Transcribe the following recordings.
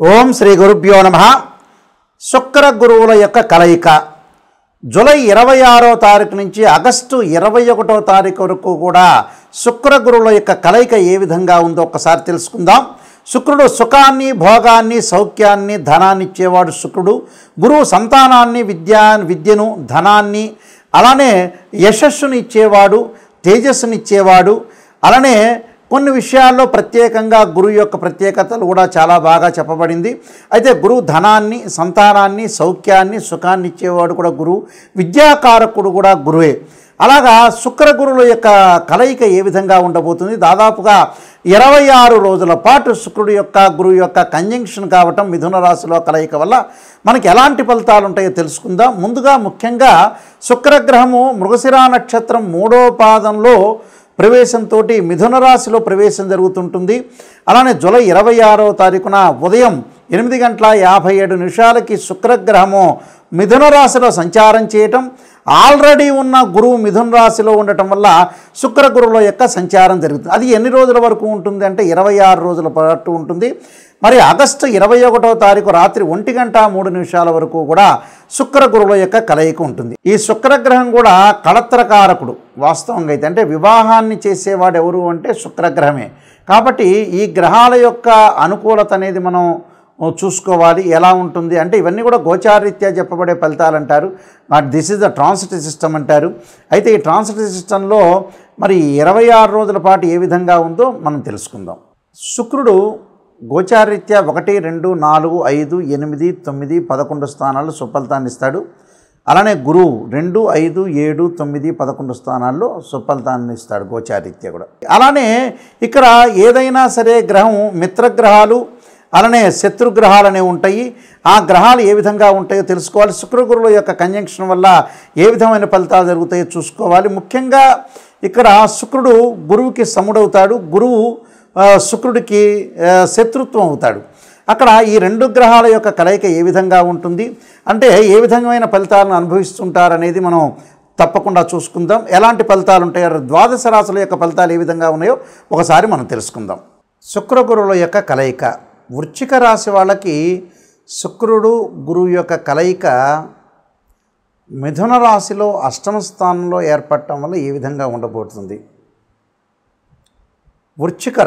ఓం శ్రీ గురుభ్యో నమః. శుక్ర గురువుల యొక్క కలయిక జూలై 26వ తారీఖు నుంచి ఆగస్టు 21వ తారీఖు వరకు కూడా శుక్ర గురువుల యొక్క కలయిక ఏ విధంగా ఉందో ఒకసారి తెలుసుకుందాం. శుక్రుడు సుఖాన్ని, భోగాన్ని, సౌఖ్యాన్ని, ధనాన్ని ఇచ్చేవాడు శుక్రుడు. గురువు సంతానాన్ని, విద్యను, ధనాన్ని, అలానే యశస్సుని ఇచ్చేవాడు, తేజస్సుని ఇచ్చేవాడు. అలానే కొన్ని విషయాల్లో ప్రత్యేకంగా గురువు యొక్క ప్రత్యేకతలు కూడా చాలా బాగా చెప్పబడింది. అయితే గురువు ధనాన్ని, సంతానాన్ని, సౌఖ్యాన్ని, సుఖాన్ని ఇచ్చేవాడు కూడా గురువు. విద్యాకారకుడు కూడా గురువే. అలాగా శుక్ర గురువుల యొక్క కలయిక ఏ విధంగా ఉండబోతుంది? దాదాపుగా 26 రోజుల పాటు శుక్రుడు యొక్క గురువు యొక్క కంజంక్షన్ కావటం, మిథున రాశిలో కలయిక వల్ల మనకి ఎలాంటి ఫలితాలు ఉంటాయో తెలుసుకుందాం. ముందుగా ముఖ్యంగా శుక్రగ్రహము మృగశిర నక్షత్రం 3వ పాదంలో ప్రవేశంతో మిథున రాశిలో ప్రవేశం జరుగుతుంటుంది. అలానే జూలై 26వ తారీఖున ఉదయం 8:57 శుక్రగ్రహము మిథున రాశిలో సంచారం చేయటం, ఆల్రెడీ ఉన్న గురువు మిథున రాశిలో ఉండటం వల్ల శుక్ర గురువుల యొక్క సంచారం జరుగుతుంది. అది ఎన్ని రోజుల వరకు ఉంటుంది అంటే 26 రోజుల పాటు ఉంటుంది. మరి ఆగస్టు 21వ తారీఖు రాత్రి 1:03 వరకు కూడా శుక్ర గురువుల యొక్క కలయిక ఉంటుంది. ఈ శుక్రగ్రహం కూడా కళత్రకారకుడు వాస్తవంగా అయితే. అంటే వివాహాన్ని చేసేవాడు ఎవరు అంటే శుక్రగ్రహమే. కాబట్టి ఈ గ్రహాల యొక్క అనుకూలత అనేది మనం చూసుకోవాలి. ఎలా ఉంటుంది అంటే ఇవన్నీ కూడా గోచారరీత్యా చెప్పబడే ఫలితాలు అంటారు. This is the transit system అంటారు. అయితే ఈ ట్రాన్సిట్ సిస్టంలో మరి 26 రోజుల పాటు ఏ విధంగా ఉందో మనం తెలుసుకుందాం. శుక్రుడు గోచారరీత్యా 1, 2, 4, 5, 8, 9, 11 స్థానాల్లో సుఫలితాన్ని ఇస్తాడు. అలానే గురువు 2, 5, 7, 9, 11 స్థానాల్లో సుఫలితాన్ని ఇస్తాడు గోచారరీత్యా కూడా. అలానే ఇక్కడ ఏదైనా సరే గ్రహం మిత్రగ్రహాలు, అలానే శత్రుగ్రహాలు అనేవి ఉంటాయి. ఆ గ్రహాలు ఏ విధంగా ఉంటాయో తెలుసుకోవాలి. శుక్రగురువుల యొక్క కంజంక్షన్ వల్ల ఏ విధమైన ఫలితాలు జరుగుతాయో చూసుకోవాలి. ముఖ్యంగా ఇక్కడ శుక్రుడు గురువుకి సముడవుతాడు, గురువు శుక్రుడికి శత్రుత్వం అవుతాడు. అక్కడ ఈ 2 గ్రహాల యొక్క కలయిక ఏ విధంగా ఉంటుంది అంటే ఏ విధమైన ఫలితాలను అనుభవిస్తుంటారనేది మనం తప్పకుండా చూసుకుందాం. ఎలాంటి ఫలితాలు ఉంటాయో, ద్వాదశ రాశుల యొక్క ఫలితాలు ఏ విధంగా ఉన్నాయో ఒకసారి మనం తెలుసుకుందాం. శుక్రగురువుల యొక్క కలయిక వృశ్చిక రాశి వాళ్ళకి శుక్రుడు గురువు యొక్క కలయిక మిథున రాశిలో 8వ స్థానంలో ఏర్పడటం వల్ల ఏ విధంగా ఉండబోతుంది? వృశ్చిక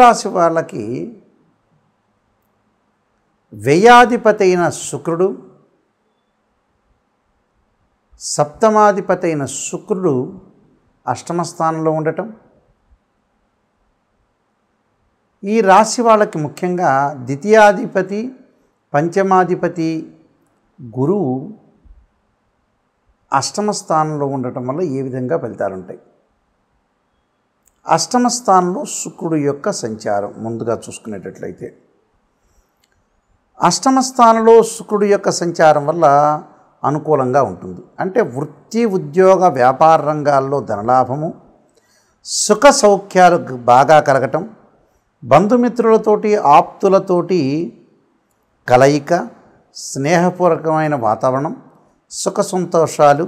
రాశి వాళ్ళకి వ్యయాధిపతి అయిన శుక్రుడు, సప్తమాధిపతి అయిన శుక్రుడు 8వ స్థానంలో ఉండటం, ఈ రాశి వాళ్ళకి ముఖ్యంగా ద్వితీయాధిపతి, పంచమాధిపతి గురువు 8వ స్థానంలో ఉండటం వల్ల ఏ విధంగా ఫలితాలు ఉంటాయి? 8వ స్థానంలో శుక్రుడు యొక్క సంచారం ముందుగా చూసుకునేటట్లయితే 8వ స్థానంలో శుక్రుడు యొక్క సంచారం వల్ల అనుకూలంగా ఉంటుంది. అంటే వృత్తి, ఉద్యోగ, వ్యాపార రంగాల్లో ధనలాభము, సుఖ సౌఖ్యాలు బాగా కలగటం, బంధుమిత్రులతోటి, ఆప్తులతోటి కలయిక, స్నేహపూర్వకమైన వాతావరణం, సుఖ సంతోషాలు.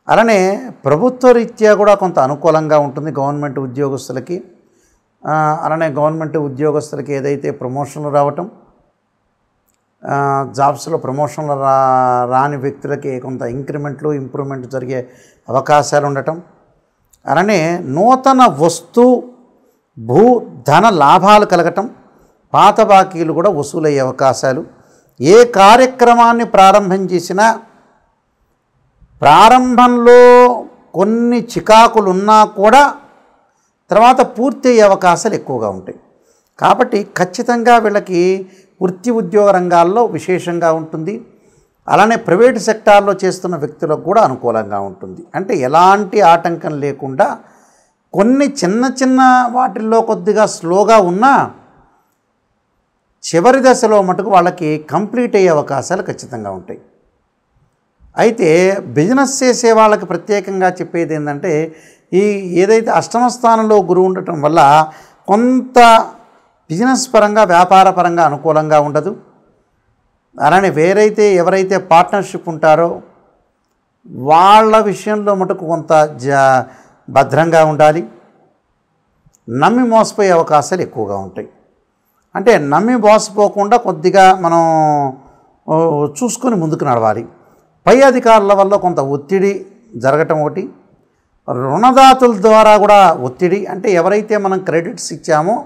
అలానే ప్రభుత్వ రీత్యా కూడా కొంత అనుకూలంగా ఉంటుంది గవర్నమెంట్ ఉద్యోగస్తులకి. అలానే గవర్నమెంట్ ఉద్యోగస్తులకి ఏదైతే ప్రమోషన్లు రావటం, జాబ్స్లో ప్రమోషన్లు రాని వ్యక్తులకి కొంత ఇంప్రూవ్మెంట్ జరిగే అవకాశాలు ఉండటం, అలానే నూతన వస్తు, భూ, ధన లాభాలు కలగటం, పాత బాకీలు కూడా వసూలయ్యే అవకాశాలు. ఏ కార్యక్రమాన్ని ప్రారంభం చేసినా ప్రారంభంలో కొన్ని చికాకులు ఉన్నా కూడా తర్వాత పూర్తి అయ్యే అవకాశాలు ఎక్కువగా ఉంటాయి. కాబట్టి ఖచ్చితంగా వీళ్ళకి వృత్తి, ఉద్యోగ రంగాల్లో విశేషంగా ఉంటుంది. అలానే ప్రైవేటు సెక్టార్లో చేస్తున్న వ్యక్తులకు కూడా అనుకూలంగా ఉంటుంది. అంటే ఎలాంటి ఆటంకం లేకుండా కొన్ని చిన్న వాటిల్లో కొద్దిగా స్లోగా ఉన్నా చివరి దశలో మటుకు వాళ్ళకి కంప్లీట్ అయ్యే అవకాశాలు ఖచ్చితంగా ఉంటాయి. అయితే బిజినెస్ చేసే వాళ్ళకి ప్రత్యేకంగా చెప్పేది ఏంటంటే ఏదైతే 8వ స్థానంలో గురువు ఉండటం వల్ల కొంత బిజినెస్ పరంగా, వ్యాపార పరంగా అనుకూలంగా ఉండదు. అలానే ఎవరైతే పార్ట్నర్షిప్ ఉంటారో వాళ్ళ విషయంలో మటుకు కొంత భద్రంగా ఉండాలి. నమ్మి మోసపోయే అవకాశాలు ఎక్కువగా ఉంటాయి. అంటే నమ్మి మోసపోకుండా కొద్దిగా మనం చూసుకొని ముందుకు నడవాలి. పై అధికారుల వల్ల కొంత ఒత్తిడి జరగటం ఒకటి, రుణదాతుల ద్వారా కూడా ఒత్తిడి. అంటే ఎవరైతే మనం క్రెడిట్స్ ఇచ్చామో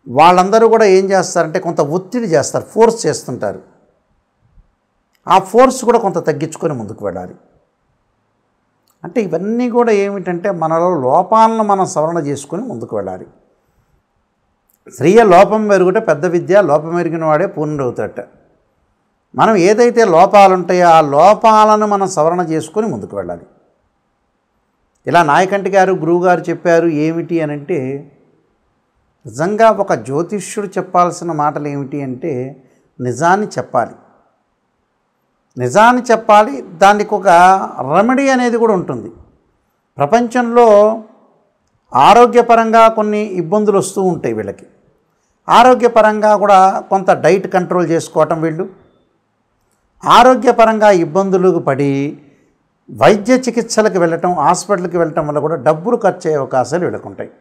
వాళ్ళందరూ కూడా ఏం చేస్తారంటే కొంత ఒత్తిడి చేస్తారు, ఫోర్స్ చేస్తుంటారు. ఆ ఫోర్స్ కూడా కొంత తగ్గించుకొని ముందుకు వెళ్ళాలి. అంటే ఇవన్నీ కూడా ఏమిటంటే మనలో లోపాలను మనం సవరణ చేసుకొని ముందుకు వెళ్ళాలి. స్త్రీయ లోపం మెరుగుట పెద్ద విద్య, లోపం మెరిగిన వాడే పూర్ణుడవుతాడట. మనం ఏదైతే లోపాలు ఉంటాయో ఆ లోపాలను మనం సవరణ చేసుకొని ముందుకు వెళ్ళాలి. ఇలా నాయకంటి గారు గురువు గారు చెప్పారు ఏమిటి అని అంటే, నిజంగా ఒక జ్యోతిష్యుడు చెప్పాల్సిన మాటలు ఏమిటి అంటే నిజాన్ని చెప్పాలి, నిజాన్ని చెప్పాలి. దానికి ఒక రెమెడీ అనేది కూడా ఉంటుంది. ప్రపంచంలో ఆరోగ్యపరంగా కొన్ని ఇబ్బందులు వస్తూ ఉంటాయి వీళ్ళకి. ఆరోగ్యపరంగా కూడా కొంత డైట్ కంట్రోల్ చేసుకోవటం, వీళ్ళు ఆరోగ్యపరంగా ఇబ్బందులకు పడి వైద్య చికిత్సలకు వెళ్ళటం, హాస్పిటల్కి వెళ్ళటం వల్ల కూడా డబ్బులు ఖర్చు అయ్యే అవకాశాలు వీళ్ళకు ఉంటాయి.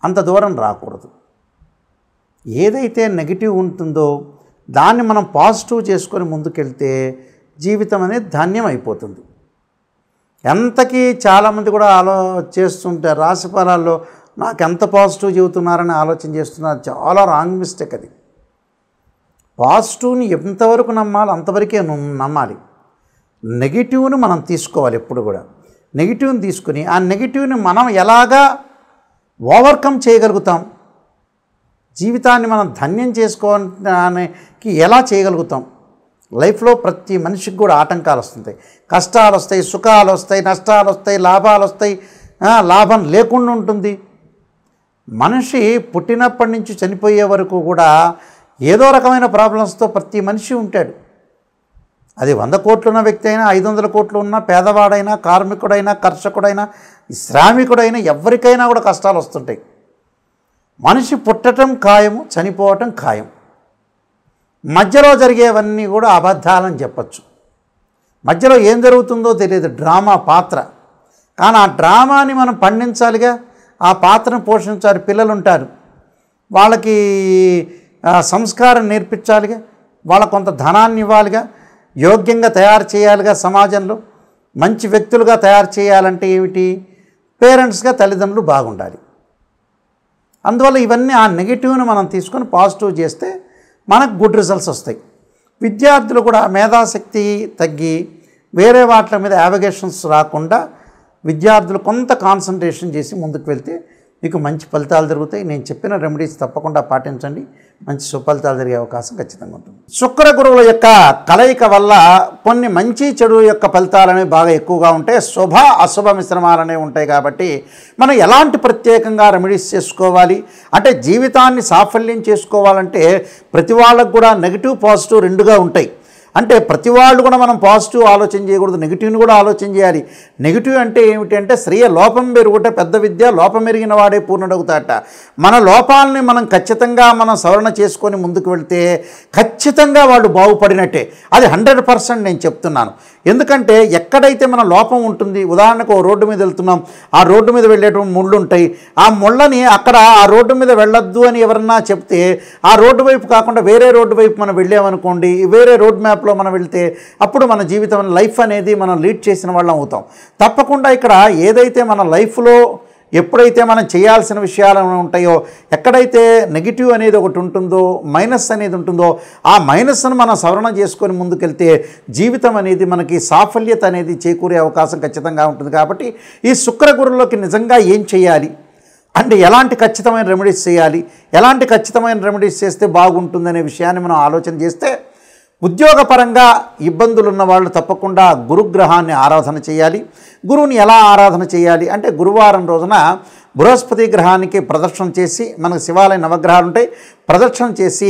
అంత దూరం రాకూడదు. ఏదైతే నెగిటివ్ ఉంటుందో దాన్ని మనం పాజిటివ్ చేసుకొని ముందుకెళ్తే జీవితం అనేది ధన్యం అయిపోతుంది. ఎంతకీ చాలామంది కూడా చేస్తుంటారు, రాశి ఫలాల్లో నాకు ఎంత పాజిటివ్ చెబుతున్నారని ఆలోచన చేస్తున్నారు. చాలా రాంగ్ మిస్టేక్ అది. పాజిటివ్ని ఎంతవరకు నమ్మాలో అంతవరకే నమ్మాలి. నెగిటివ్ని మనం తీసుకోవాలి. ఎప్పుడు కూడా నెగిటివ్ని తీసుకుని ఆ నెగిటివ్ని మనం ఎలాగా ఓవర్కమ్ చేయగలుగుతాం, జీవితాన్ని మనం ధన్యం చేసుకోవడానికి ఎలా చేయగలుగుతాం. లైఫ్లో ప్రతి మనిషికి కూడా ఆటంకాలు వస్తుంటాయి, కష్టాలు వస్తాయి, సుఖాలు వస్తాయి, నష్టాలు వస్తాయి, లాభాలు వస్తాయి, లాభం లేకుండా ఉంటుంది. మనిషి పుట్టినప్పటి నుంచి చనిపోయే వరకు కూడా ఏదో రకమైన ప్రాబ్లమ్స్తో ప్రతి మనిషి ఉంటాడు. అది 100 కోట్లున్న వ్యక్తి అయినా, 500 కోట్లు ఉన్న పేదవాడైనా, కార్మికుడైనా, కర్షకుడైనా, శ్రామికుడైనా ఎవరికైనా కూడా కష్టాలు వస్తుంటాయి. మనిషి పుట్టడం ఖాయము, చనిపోవటం ఖాయం. మధ్యలో జరిగేవన్నీ కూడా అబద్ధాలని చెప్పచ్చు. మధ్యలో ఏం జరుగుతుందో తెలియదు, డ్రామా పాత్ర. కానీ ఆ డ్రామాని మనం పండించాలిగా, ఆ పాత్రను పోషించాలి. పిల్లలు ఉంటారు, వాళ్ళకి సంస్కారం నేర్పించాలిగా, వాళ్ళకు కొంత ధనాన్ని ఇవ్వాలిగా, యోగ్యంగా తయారు చేయాలిగా, సమాజంలో మంచి వ్యక్తులుగా తయారు చేయాలంటే ఏమిటి, పేరెంట్స్గా తల్లిదండ్రులు బాగుండాలి. అందువల్ల ఇవన్నీ ఆ నెగిటివ్ని మనం తీసుకొని పాజిటివ్ చేస్తే మనకు గుడ్ రిజల్ట్స్ వస్తాయి. విద్యార్థులు కూడా మేధాశక్తి తగ్గి వేరే వాటి మీద యావిగేషన్స్ రాకుండా విద్యార్థులు కొంత కాన్సన్ట్రేషన్ చేసి ముందుకు వెళ్తే మీకు మంచి ఫలితాలు జరుగుతాయి. నేను చెప్పిన రెమెడీస్ తప్పకుండా పాటించండి, మంచి సుఫలితాలు జరిగే అవకాశం ఖచ్చితంగా ఉంటుంది. శుక్ర గురువుల యొక్క కలయిక వల్ల కొన్ని మంచి చెడు యొక్క ఫలితాలు అనేవి బాగా ఎక్కువగా ఉంటాయి. శుభ అశుభ మిశ్రమాలు అనేవి ఉంటాయి. కాబట్టి మనం ఎలాంటి ప్రత్యేకంగా రెమెడీస్ చేసుకోవాలి అంటే, జీవితాన్ని సాఫల్యం చేసుకోవాలంటే ప్రతి వాళ్ళకు కూడా నెగిటివ్ పాజిటివ్ రెండుగా ఉంటాయి. అంటే ప్రతి వాళ్ళు కూడా మనం పాజిటివ్ ఆలోచన చేయకూడదు, నెగిటివ్ని కూడా ఆలోచన చేయాలి. నెగిటివ్ అంటే ఏమిటి అంటే, స్త్రీయ లోపం పెరుగుట పెద్ద విద్య, లోపం మెరిగిన వాడే పూర్ణుడవుతాడట. మన లోపాలని మనం ఖచ్చితంగా మనం సవరణ చేసుకొని ముందుకు వెళ్తే ఖచ్చితంగా వాళ్ళు బాగుపడినట్టే. అది 100% నేను చెప్తున్నాను. ఎందుకంటే ఎక్కడైతే మన లోపం ఉంటుంది, ఉదాహరణకు ఓ రోడ్డు మీద వెళ్తున్నాం, ఆ రోడ్డు మీద వెళ్ళేటువంటి ముళ్ళు ఉంటాయి. ఆ ముళ్ళని అక్కడ ఆ రోడ్డు మీద వెళ్ళొద్దు అని ఎవరన్నా చెప్తే ఆ రోడ్డు వైపు కాకుండా వేరే రోడ్డు వైపు మనం వెళ్ళామనుకోండి, వేరే రోడ్ మ్యాప్లో మనం వెళ్తే అప్పుడు మన జీవితం లైఫ్ అనేది మనం లీడ్ చేసిన వాళ్ళం అవుతాం. తప్పకుండా ఇక్కడ ఏదైతే మన లైఫ్లో ఎప్పుడైతే మనం చేయాల్సిన విషయాలు ఉంటాయో, ఎక్కడైతే నెగిటివ్ అనేది ఒకటి ఉంటుందో, మైనస్ అనేది ఉంటుందో, ఆ మైనస్ను మనం సవరణ చేసుకొని ముందుకెళ్తే జీవితం అనేది మనకి సాఫల్యత అనేది చేకూరే అవకాశం ఖచ్చితంగా ఉంటుంది. కాబట్టి ఈ శుక్ర గురువులోకి నిజంగా ఏం చేయాలి అంటే, ఎలాంటి ఖచ్చితమైన రెమెడీస్ చేయాలి, ఎలాంటి ఖచ్చితమైన రెమెడీస్ చేస్తే బాగుంటుందనే విషయాన్ని మనం ఆలోచన చేస్తే, ఉద్యోగపరంగా ఇబ్బందులు ఉన్న వాళ్ళు తప్పకుండా గురుగ్రహాన్ని ఆరాధన చేయాలి. గురువుని ఎలా ఆరాధన చేయాలి అంటే, గురువారం రోజున బృహస్పతి గ్రహానికి ప్రదక్షిణ చేసి, మనకు శివాలయ నవగ్రహాలు ఉంటాయి, ప్రదక్షిణ చేసి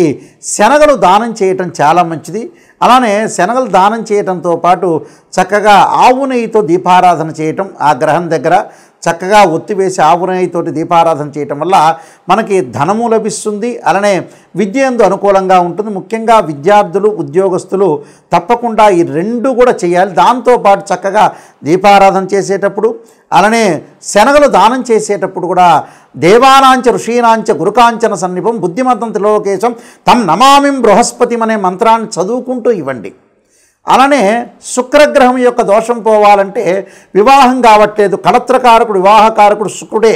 శనగలు దానం చేయటం చాలా మంచిది. అలానే శనగలు దానం చేయటంతో పాటు చక్కగా ఆవు నెయ్యితో దీపారాధన చేయటం ఆ గ్రహం దగ్గర, చక్కగా ఒత్తివేసి ఆవు నెయ్యితోటి దీపారాధన చేయటం వల్ల మనకి ధనము లభిస్తుంది. అలానే విద్య యందు అనుకూలంగా ఉంటుంది. ముఖ్యంగా విద్యార్థులు, ఉద్యోగస్తులు తప్పకుండా ఈ రెండు కూడా చేయాలి. దాంతోపాటు చక్కగా దీపారాధన చేసేటప్పుడు అలానే శనగలు దానం చేసేటప్పుడు కూడా దేవానాంచ ఋషీనాంచ గురుకాంచన సన్నిపం బుద్ధిమంతం త్రిలోకేశం తం నమామిం బృహస్పతిం అనే మంత్రాన్ని చదువుకుంటూ ఇవ్వండి. అలానే శుక్రగ్రహం యొక్క దోషం పోవాలంటే వివాహం కావట్లేదు, కళత్రకారకుడు వివాహకారకుడు శుక్రుడే.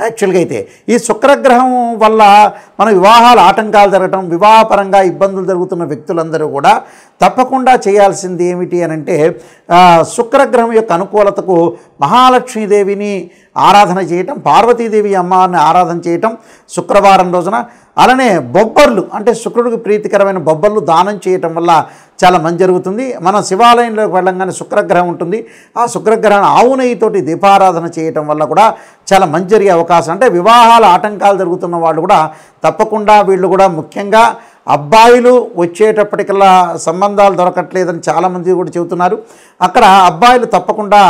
యాక్చువల్గా అయితే ఈ శుక్రగ్రహం వల్ల మన వివాహాలు ఆటంకాలు జరగటం, వివాహపరంగా ఇబ్బందులు జరుగుతున్న వ్యక్తులందరూ కూడా తప్పకుండా చేయాల్సింది ఏమిటి అని అంటే శుక్రగ్రహం యొక్క అనుకూలతకు మహాలక్ష్మీదేవిని ఆరాధన చేయటం, పార్వతీదేవి అమ్మవారిని ఆరాధన చేయటం శుక్రవారం రోజున. అలానే బొబ్బర్లు అంటే శుక్రుడికి ప్రీతికరమైన బొబ్బర్లు దానం చేయటం వల్ల చాలా మంచి జరుగుతుంది. మన శివాలయంలోకి వెళ్ళంగానే శుక్రగ్రహం ఉంటుంది. ఆ శుక్రగ్రహాన్ని ఆవు నెయ్యితోటి దీపారాధన చేయటం వల్ల కూడా చాలా మంచి జరిగే అవకాశం. అంటే వివాహాల ఆటంకాలు జరుగుతున్న వాళ్ళు కూడా తప్పకుండా వీళ్ళు కూడా ముఖ్యంగా అబ్బాయిలు వచ్చేటప్పటికల్లా సంబంధాలు దొరకట్లేదని చాలామంది కూడా చెబుతున్నారు. అక్కడ అబ్బాయిలు తప్పకుండా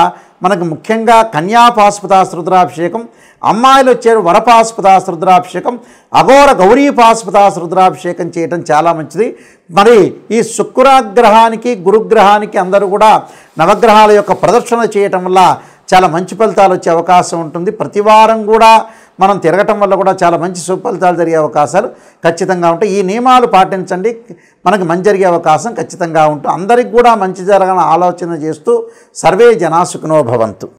మనకు ముఖ్యంగా కన్యాపాశుపతాస్త్ర రుద్రాభిషేకం, అమ్మాయిలు వచ్చారు వరపాశుపతాస్త్ర రుద్రాభిషేకం, అఘోర గౌరీపాశుపతాస్త్ర రుద్రాభిషేకం చేయటం చాలా మంచిది. మరి ఈ శుక్రగ్రహానికి గురుగ్రహానికి అందరూ కూడా నవగ్రహాల యొక్క ప్రదర్శన చేయటం వల్ల చాలా మంచి ఫలితాలు వచ్చే అవకాశం ఉంటుంది. ప్రతి వారం కూడా మనం తిరగటం వల్ల కూడా చాలా మంచి సుఫలితాలు జరిగే అవకాశాలు ఖచ్చితంగా ఉంటాయి. ఈ నియమాలు పాటించండి, మనకి మంచి జరిగే అవకాశం ఖచ్చితంగా ఉంటుంది. అందరికి కూడా మంచి జరగాలని ఆలోచన చేస్తూ సర్వే జనా సుఖినో భవంతు.